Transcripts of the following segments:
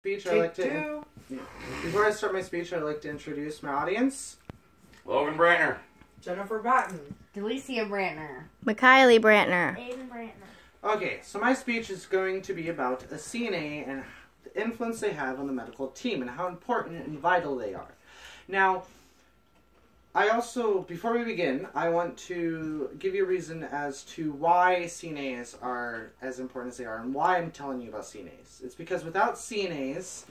Before I start my speech, I'd like to introduce my audience. Logan Brantner. Jennifer Bratton. Delicia Brantner. Mikaylee Brantner. Aiden Brantner. Okay, so my speech is going to be about a CNA and the influence they have on the medical team and how important and vital they are. Now, before we begin, I want to give you a reason as to why CNAs are as important as they are and why I'm telling you about CNAs. It's because without CNAs,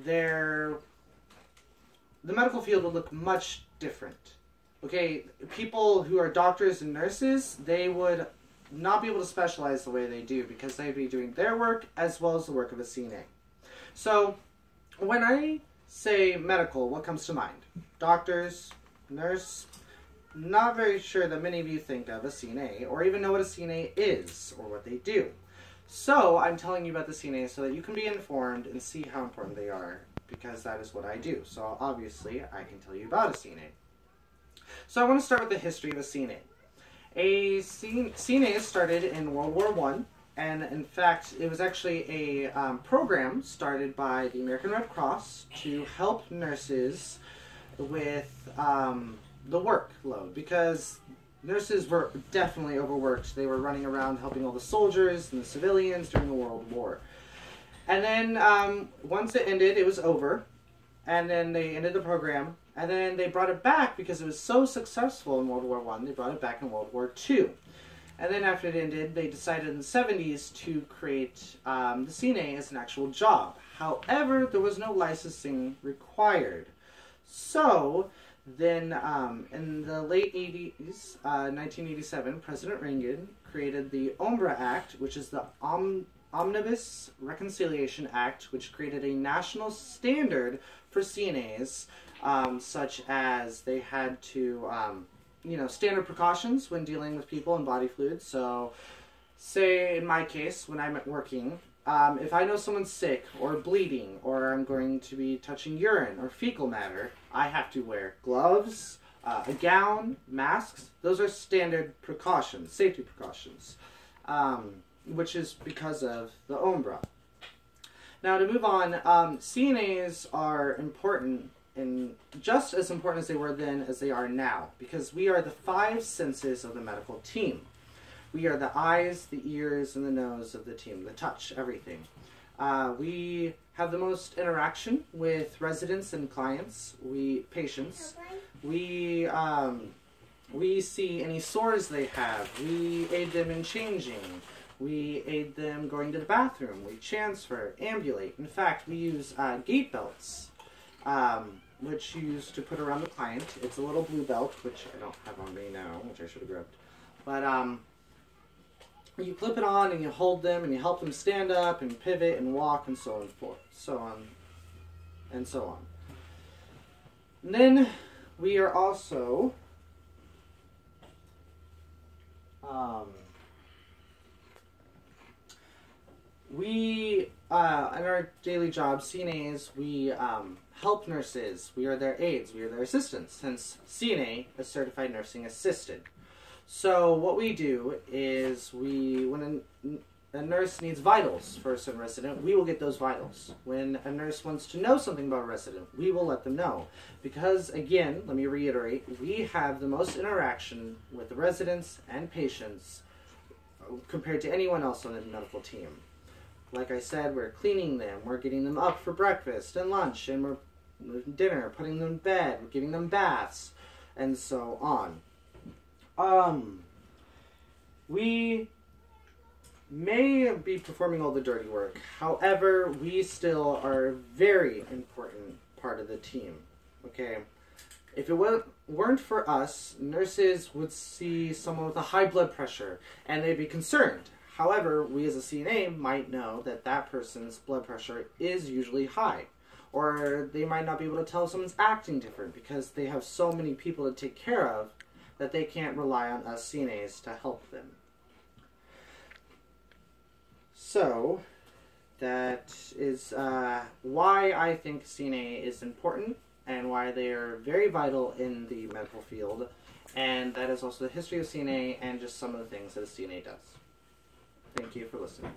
the medical field would look much different. Okay, people who are doctors and nurses, they would not be able to specialize the way they do because they'd be doing their work as well as the work of a CNA. So, when I say medical, what comes to mind? Doctors, nurse. Not very sure that many of you think of a CNA or even know what a CNA is or what they do. So, I'm telling you about the CNA so that you can be informed and see how important they are because that is what I do. So, obviously, I can tell you about a CNA. So, I want to start with the history of a CNA. A CNA started in World War I, and in fact, it was actually a program started by the American Red Cross to help nurses with the workload, because nurses were definitely overworked. They were running around helping all the soldiers and the civilians during the World War. And then once it ended, it was over, and then they ended the program. And then they brought it back because it was so successful in World War I. They brought it back in World War II. And then after it ended, they decided in the 70s to create the CNA as an actual job. However, there was no licensing required. So then in the late 80s, 1987, President Reagan created the OMBRA Act, which is the Omnibus Reconciliation Act, which created a national standard for CNAs. Such as they had to, standard precautions when dealing with people and body fluids. So, say in my case, when I'm working, if I know someone's sick or bleeding, or I'm going to be touching urine or fecal matter, I have to wear gloves, a gown, masks. Those are standard precautions, safety precautions, which is because of the OMBRA. Now, to move on, CNAs are important, and just as important as they were then as they are now, because we are the 5 senses of the medical team. We are the eyes, the ears, and the nose of the team, the touch, everything. We have the most interaction with residents and clients, patients. We see any sores they have. We aid them in changing. We aid them going to the bathroom. We transfer, ambulate. In fact, we use gait belts, which you use to put around the client. It's a little blue belt, which I don't have on me now, which I should have grabbed. But you clip it on and you hold them and you help them stand up and pivot and walk and so on and forth, so on and so on. And then we are also in our daily job, CNAs, we help nurses. We are their aides. We are their assistants. Hence, CNA, a certified nursing assistant. So what we do is when a nurse needs vitals for a certain resident, we will get those vitals. When a nurse wants to know something about a resident, we will let them know. Because, again, let me reiterate, we have the most interaction with the residents and patients compared to anyone else on the medical team. Like I said, we're cleaning them, we're getting them up for breakfast and lunch, and we're dinner, putting them in bed, we're giving them baths, and so on. We may be performing all the dirty work. However, we still are a very important part of the team. Okay? If it weren't for us, nurses would see someone with a high blood pressure, and they'd be concerned. However, we as a CNA might know that that person's blood pressure is usually high. Or they might not be able to tell if someone's acting different because they have so many people to take care of that they can't rely on us CNAs to help them. So, that is why I think CNA is important and why they are very vital in the medical field. And that is also the history of CNA and just some of the things that a CNA does. Thank you for listening.